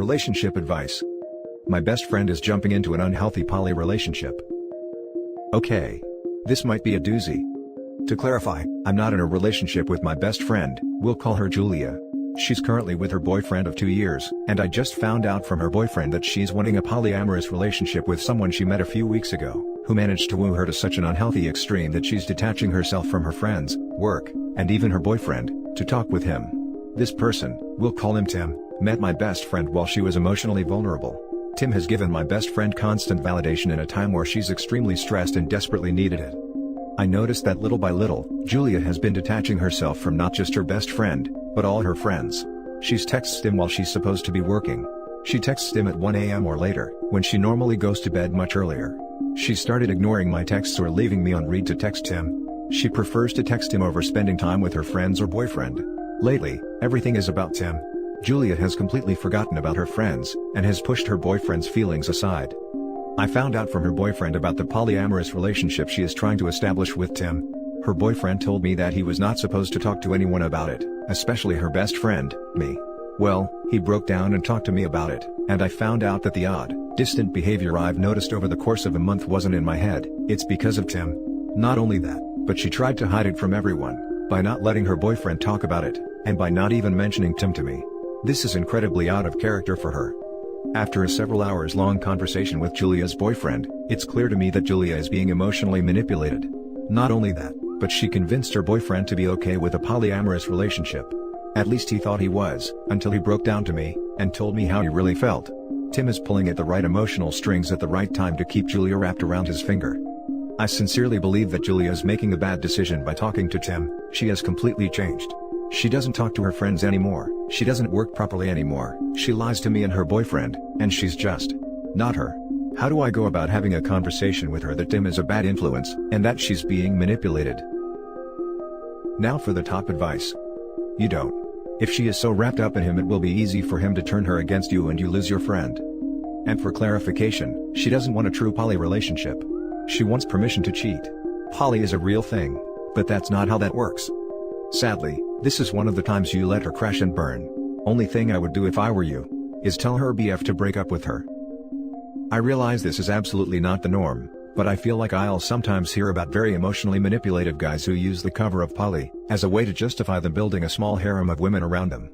Relationship advice. My best friend is jumping into an unhealthy poly relationship. Okay. This might be a doozy. To clarify, I'm not in a relationship with my best friend, we'll call her Julia. She's currently with her boyfriend of 2 years, and I just found out from her boyfriend that she's wanting a polyamorous relationship with someone she met a few weeks ago, who managed to woo her to such an unhealthy extreme that she's detaching herself from her friends, work, and even her boyfriend, to talk with him. This person, we'll call him Tim, met my best friend while she was emotionally vulnerable. Tim has given my best friend constant validation in a time where she's extremely stressed and desperately needed it. I noticed that little by little, Julia has been detaching herself from not just her best friend, but all her friends. She's texted him while she's supposed to be working. She texts him at 1 a.m. or later, when she normally goes to bed much earlier. She started ignoring my texts or leaving me on read to text him. She prefers to text him over spending time with her friends or boyfriend. Lately, everything is about Tim. Julia has completely forgotten about her friends, and has pushed her boyfriend's feelings aside. I found out from her boyfriend about the polyamorous relationship she is trying to establish with Tim. Her boyfriend told me that he was not supposed to talk to anyone about it, especially her best friend, me. Well, he broke down and talked to me about it, and I found out that the odd, distant behavior I've noticed over the course of a month wasn't in my head, it's because of Tim. Not only that, but she tried to hide it from everyone, by not letting her boyfriend talk about it, and by not even mentioning Tim to me. This is incredibly out of character for her. After a several hours long conversation with Julia's boyfriend, it's clear to me that Julia is being emotionally manipulated. Not only that, but she convinced her boyfriend to be okay with a polyamorous relationship. At least he thought he was, until he broke down to me, and told me how he really felt. Tim is pulling at the right emotional strings at the right time to keep Julia wrapped around his finger. I sincerely believe that Julia is making a bad decision by talking to Tim. She has completely changed. She doesn't talk to her friends anymore, she doesn't work properly anymore, she lies to me and her boyfriend, and she's just not her. How do I go about having a conversation with her that Tim is a bad influence, and that she's being manipulated? Now for the top advice. You don't. If she is so wrapped up in him, it will be easy for him to turn her against you and you lose your friend. And for clarification, she doesn't want a true poly relationship. She wants permission to cheat. Poly is a real thing, but that's not how that works. Sadly, this is one of the times you let her crash and burn. Only thing I would do if I were you, is tell her BF to break up with her. I realize this is absolutely not the norm, but I feel like I'll sometimes hear about very emotionally manipulative guys who use the cover of poly, as a way to justify them building a small harem of women around them.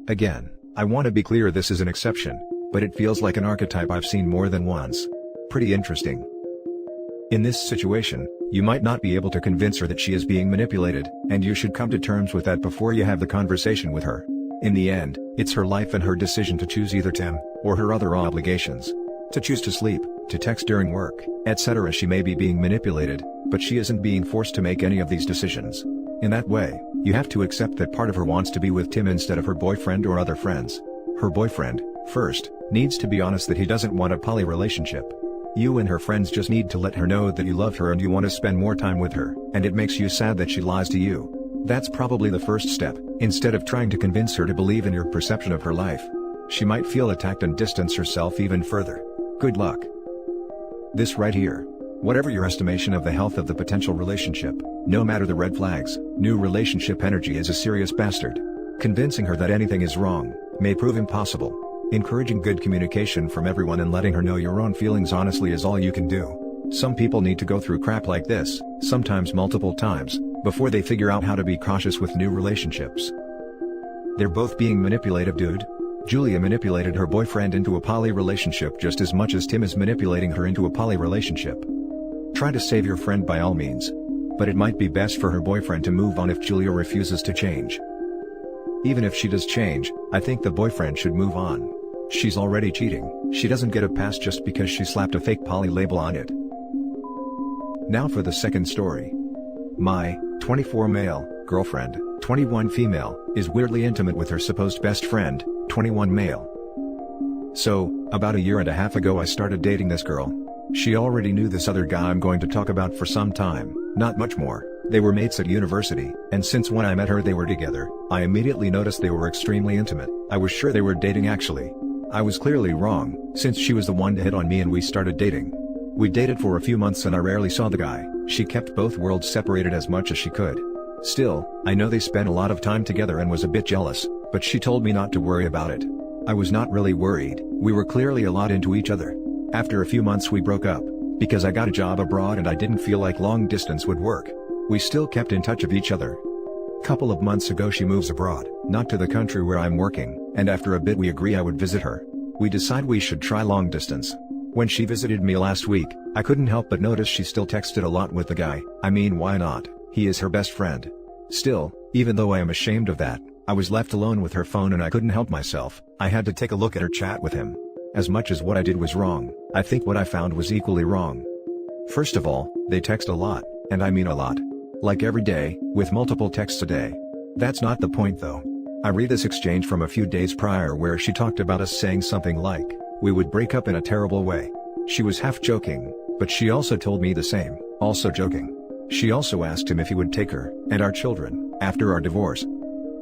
Again, I want to be clear, this is an exception, but it feels like an archetype I've seen more than once. Pretty interesting. In this situation, you might not be able to convince her that she is being manipulated, and you should come to terms with that before you have the conversation with her. In the end, it's her life and her decision to choose either Tim, or her other obligations. To choose to sleep, to text during work, etc. She may be being manipulated, but she isn't being forced to make any of these decisions. In that way, you have to accept that part of her wants to be with Tim instead of her boyfriend or other friends. Her boyfriend, first, needs to be honest that he doesn't want a poly relationship. You and her friends just need to let her know that you love her and you want to spend more time with her, and it makes you sad that she lies to you. That's probably the first step, instead of trying to convince her to believe in your perception of her life. She might feel attacked and distance herself even further. Good luck. This right here. Whatever your estimation of the health of the potential relationship, no matter the red flags, new relationship energy is a serious bastard. Convincing her that anything is wrong may prove impossible. Encouraging good communication from everyone and letting her know your own feelings honestly is all you can do. Some people need to go through crap like this, sometimes multiple times, before they figure out how to be cautious with new relationships. They're both being manipulative, dude. Julia manipulated her boyfriend into a poly relationship just as much as Tim is manipulating her into a poly relationship. Try to save your friend by all means. But it might be best for her boyfriend to move on if Julia refuses to change. Even if she does change, I think the boyfriend should move on. She's already cheating, she doesn't get a pass just because she slapped a fake poly label on it. Now for the second story. My 24 male girlfriend, 21 female, is weirdly intimate with her supposed best friend, 21 male. So, about 1.5 years ago I started dating this girl. She already knew this other guy I'm going to talk about for some time, not much more. They were mates at university, and since when I met her they were together. I immediately noticed they were extremely intimate. I was sure they were dating actually. I was clearly wrong, since she was the one to hit on me and we started dating. We dated for a few months and I rarely saw the guy. She kept both worlds separated as much as she could. Still, I know they spent a lot of time together and was a bit jealous, but she told me not to worry about it. I was not really worried, we were clearly a lot into each other. After a few months we broke up, because I got a job abroad and I didn't feel like long distance would work. We still kept in touch of each other. Couple of months ago she moves abroad, not to the country where I'm working, and after a bit we agree I would visit her. We decide we should try long distance. When she visited me last week, I couldn't help but notice she still texted a lot with the guy. I mean, why not? He is her best friend. Still, even though I am ashamed of that, I was left alone with her phone and I couldn't help myself. I had to take a look at her chat with him. As much as what I did was wrong, I think what I found was equally wrong. First of all, they text a lot, and I mean a lot. Like every day, with multiple texts a day. That's not the point though. I read this exchange from a few days prior where she talked about us saying something like, we would break up in a terrible way. She was half joking, but she also told me the same, also joking. She also asked him if he would take her, and our children, after our divorce.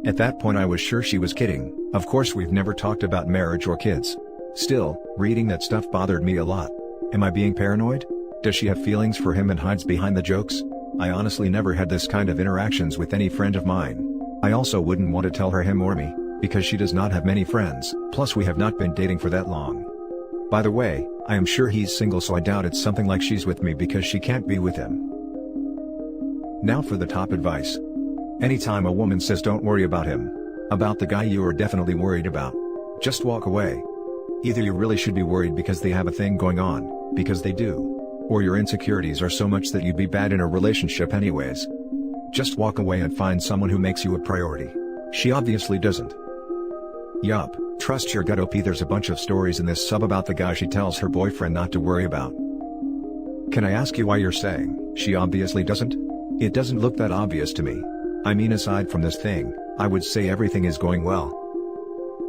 At that point I was sure she was kidding. Of course we've never talked about marriage or kids. Still, reading that stuff bothered me a lot. Am I being paranoid? Does she have feelings for him and hides behind the jokes? I honestly never had this kind of interactions with any friend of mine. I also wouldn't want to tell her him or me, because she does not have many friends, plus we have not been dating for that long. By the way, I am sure he's single, so I doubt it's something like she's with me because she can't be with him. Now for the top advice. Anytime a woman says don't worry about him, about the guy you are definitely worried about, just walk away. Either you really should be worried because they have a thing going on, because they do. Or your insecurities are so much that you'd be bad in a relationship anyways. Just walk away and find someone who makes you a priority. She obviously doesn't. Yup, trust your gut. OP, there's a bunch of stories in this sub about the guy she tells her boyfriend not to worry about. Can I ask you why you're saying, she obviously doesn't? It doesn't look that obvious to me. I mean, aside from this thing, I would say everything is going well.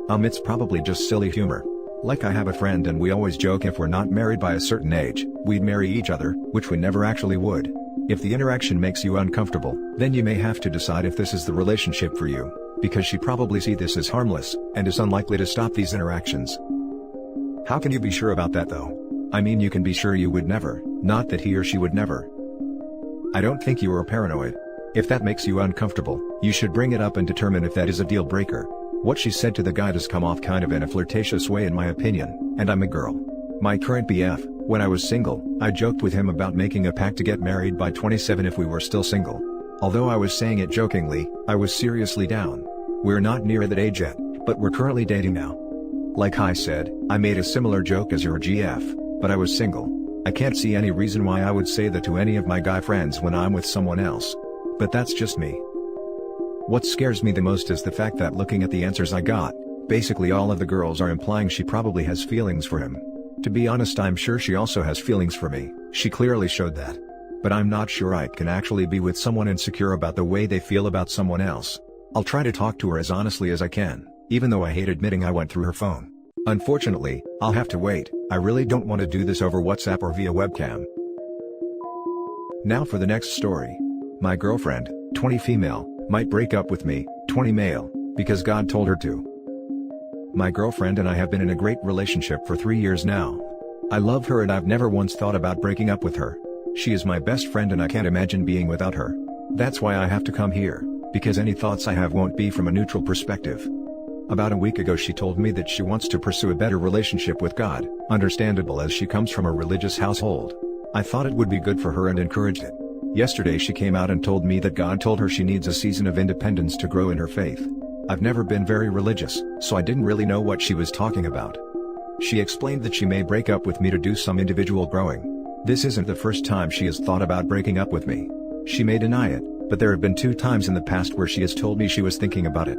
It's probably just silly humor. Like I have a friend and we always joke if we're not married by a certain age, we'd marry each other, which we never actually would. If the interaction makes you uncomfortable, then you may have to decide if this is the relationship for you, because she probably sees this as harmless, and is unlikely to stop these interactions. How can you be sure about that though? I mean, you can be sure you would never, not that he or she would never. I don't think you are paranoid. If that makes you uncomfortable, you should bring it up and determine if that is a deal breaker. What she said to the guy does come off kind of in a flirtatious way in my opinion, and I'm a girl. My current BF, when I was single, I joked with him about making a pact to get married by 27 if we were still single. Although I was saying it jokingly, I was seriously down. We're not near that age yet, but we're currently dating now. Like I said, I made a similar joke as your GF, but I was single. I can't see any reason why I would say that to any of my guy friends when I'm with someone else. But that's just me. What scares me the most is the fact that looking at the answers I got, basically all of the girls are implying she probably has feelings for him. To be honest, I'm sure she also has feelings for me, she clearly showed that. But I'm not sure I can actually be with someone insecure about the way they feel about someone else. I'll try to talk to her as honestly as I can, even though I hate admitting I went through her phone. Unfortunately, I'll have to wait. I really don't want to do this over WhatsApp or via webcam. Now for the next story. My girlfriend, 20 female, might break up with me, 20 male, because God told her to. My girlfriend and I have been in a great relationship for 3 years now. I love her and I've never once thought about breaking up with her. She is my best friend and I can't imagine being without her. That's why I have to come here, because any thoughts I have won't be from a neutral perspective. About a week ago she told me that she wants to pursue a better relationship with God, understandable as she comes from a religious household. I thought it would be good for her and encouraged it. Yesterday she came out and told me that God told her she needs a season of independence to grow in her faith. I've never been very religious, so I didn't really know what she was talking about. She explained that she may break up with me to do some individual growing. This isn't the first time she has thought about breaking up with me. She may deny it, but there have been 2 times in the past where she has told me she was thinking about it.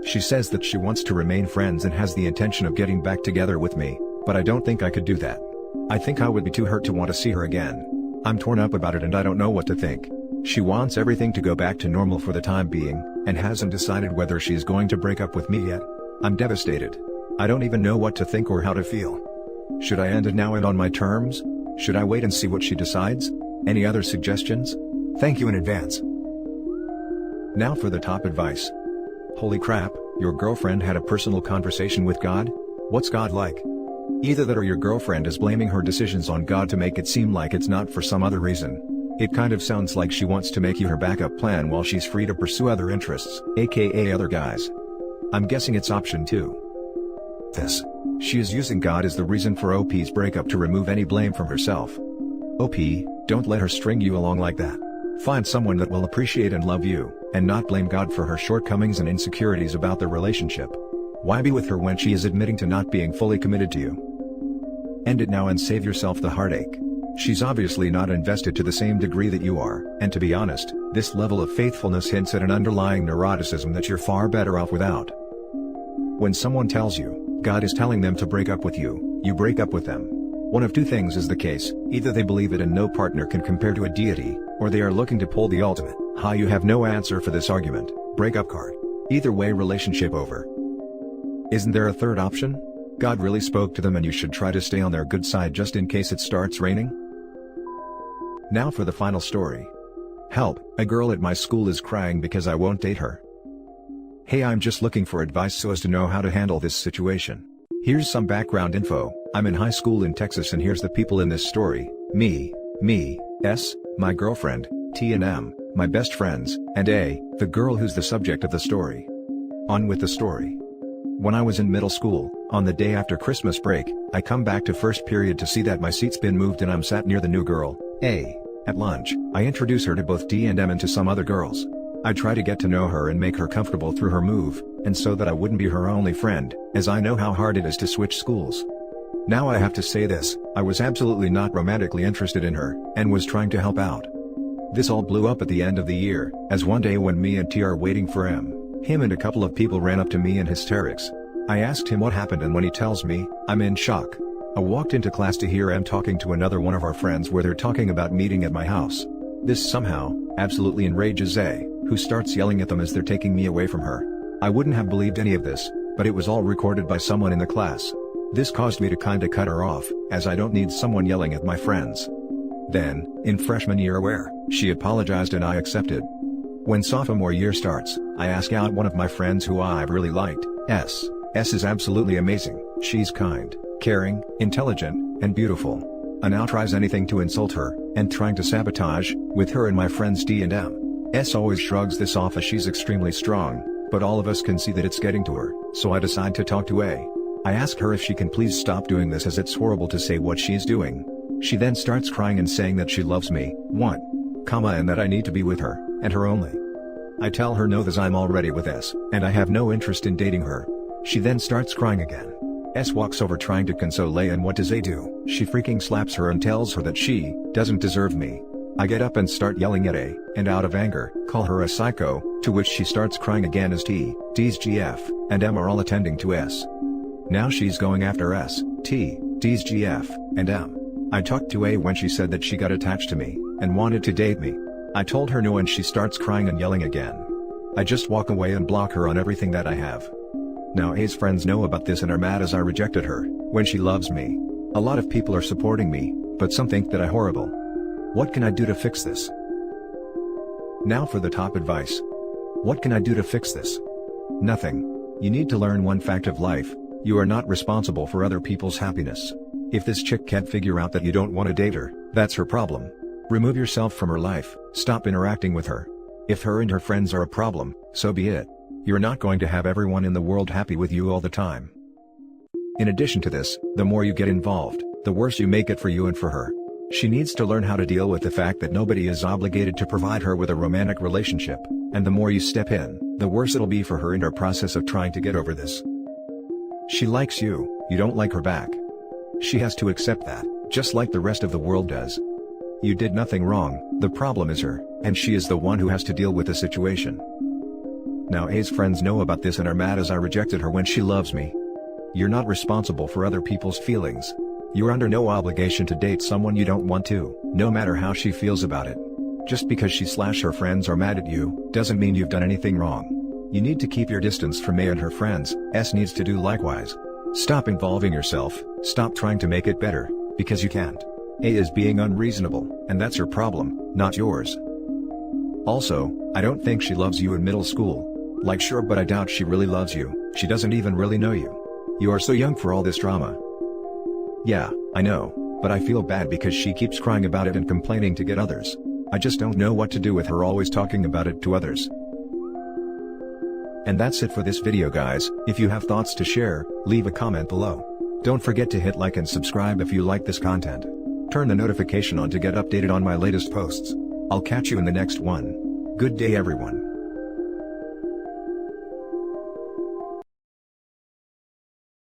She says that she wants to remain friends and has the intention of getting back together with me, but I don't think I could do that. I think I would be too hurt to want to see her again. I'm torn up about it and I don't know what to think. She wants everything to go back to normal for the time being, and hasn't decided whether she's going to break up with me yet. I'm devastated. I don't even know what to think or how to feel. Should I end it now and on my terms? Should I wait and see what she decides? Any other suggestions? Thank you in advance. Now for the top advice. Holy crap, your girlfriend had a personal conversation with God? What's God like? Either that or your girlfriend is blaming her decisions on God to make it seem like it's not for some other reason. It kind of sounds like she wants to make you her backup plan while she's free to pursue other interests, aka other guys. I'm guessing it's option 2. this. She is using God as the reason for OP's breakup to remove any blame from herself. OP, don't let her string you along like that. Find someone that will appreciate and love you, and not blame God for her shortcomings and insecurities about the relationship. Why be with her when she is admitting to not being fully committed to you? End it now and save yourself the heartache. She's obviously not invested to the same degree that you are, and to be honest, this level of faithfulness hints at an underlying neuroticism that you're far better off without. When someone tells you, God is telling them to break up with you, you break up with them. One of two things is the case: either they believe it and no partner can compare to a deity, or they are looking to pull the ultimate, "Ha, you have no answer for this argument," breakup card. Either way, relationship over. Isn't there a third option? God really spoke to them and you should try to stay on their good side just in case it starts raining? Now for the final story. Help, a girl at my school is crying because I won't date her. Hey, I'm just looking for advice so as to know how to handle this situation. Here's some background info. I'm in high school in Texas and here's the people in this story: me, S, my girlfriend, T and M, my best friends, and A, the girl who's the subject of the story. On with the story. When I was in middle school, on the day after Christmas break, I come back to first period to see that my seat's been moved and I'm sat near the new girl, A. At lunch, I introduce her to both D and M and to some other girls. I try to get to know her and make her comfortable through her move, and so that I wouldn't be her only friend, as I know how hard it is to switch schools. Now I have to say this, I was absolutely not romantically interested in her, and was trying to help out. This all blew up at the end of the year, as one day when me and T are waiting for him and a couple of people ran up to me in hysterics. I asked him what happened and when he tells me, I'm in shock. I walked into class to hear M talking to another one of our friends where they're talking about meeting at my house. This somehow, absolutely enrages A, who starts yelling at them as they're taking me away from her. I wouldn't have believed any of this, but it was all recorded by someone in the class. This caused me to kinda cut her off, as I don't need someone yelling at my friends. Then, in freshman year where, she apologized and I accepted. When sophomore year starts, I ask out one of my friends who I've really liked, S. S is absolutely amazing, she's kind, caring, intelligent, and beautiful. I now tries anything to insult her, and trying to sabotage, with her and my friends D and M. S always shrugs this off as she's extremely strong, but all of us can see that it's getting to her, so I decide to talk to A. I ask her if she can please stop doing this as it's horrible to say what she's doing. She then starts crying and saying that she loves me, and that I need to be with her, and her only. I tell her no, that I'm already with S, and I have no interest in dating her. She then starts crying again. S walks over trying to console A, and what does A do? She freaking slaps her and tells her that she doesn't deserve me. I get up and start yelling at A, and out of anger, call her a psycho, to which she starts crying again as T, D's GF, and M are all attending to S. Now she's going after S, T, D's GF, and M. I talked to A when she said that she got attached to me, and wanted to date me. I told her no and she starts crying and yelling again. I just walk away and block her on everything that I have. Now A's friends know about this and are mad as I rejected her, when she loves me. A lot of people are supporting me, but some think that I'm horrible. What can I do to fix this? Now for the top advice. What can I do to fix this? Nothing. You need to learn one fact of life: you are not responsible for other people's happiness. If this chick can't figure out that you don't want to date her, that's her problem. Remove yourself from her life, stop interacting with her. If her and her friends are a problem, so be it. You're not going to have everyone in the world happy with you all the time. In addition to this, the more you get involved, the worse you make it for you and for her. She needs to learn how to deal with the fact that nobody is obligated to provide her with a romantic relationship, and the more you step in, the worse it'll be for her in her process of trying to get over this. She likes you, you don't like her back. She has to accept that, just like the rest of the world does. You did nothing wrong, the problem is her, and she is the one who has to deal with the situation. Now A's friends know about this and are mad as I rejected her when she loves me. You're not responsible for other people's feelings. You're under no obligation to date someone you don't want to, no matter how she feels about it. Just because she/her friends are mad at you, doesn't mean you've done anything wrong. You need to keep your distance from A and her friends. S needs to do likewise. Stop involving yourself, stop trying to make it better, because you can't. A is being unreasonable, and that's her problem, not yours. Also, I don't think she loves you in middle school. Like sure, but I doubt she really loves you, she doesn't even really know you. You are so young for all this drama. Yeah, I know, but I feel bad because she keeps crying about it and complaining to get others. I just don't know what to do with her always talking about it to others. And that's it for this video guys. If you have thoughts to share, leave a comment below. Don't forget to hit like and subscribe if you like this content. Turn the notification on to get updated on my latest posts. I'll catch you in the next one. Good day everyone.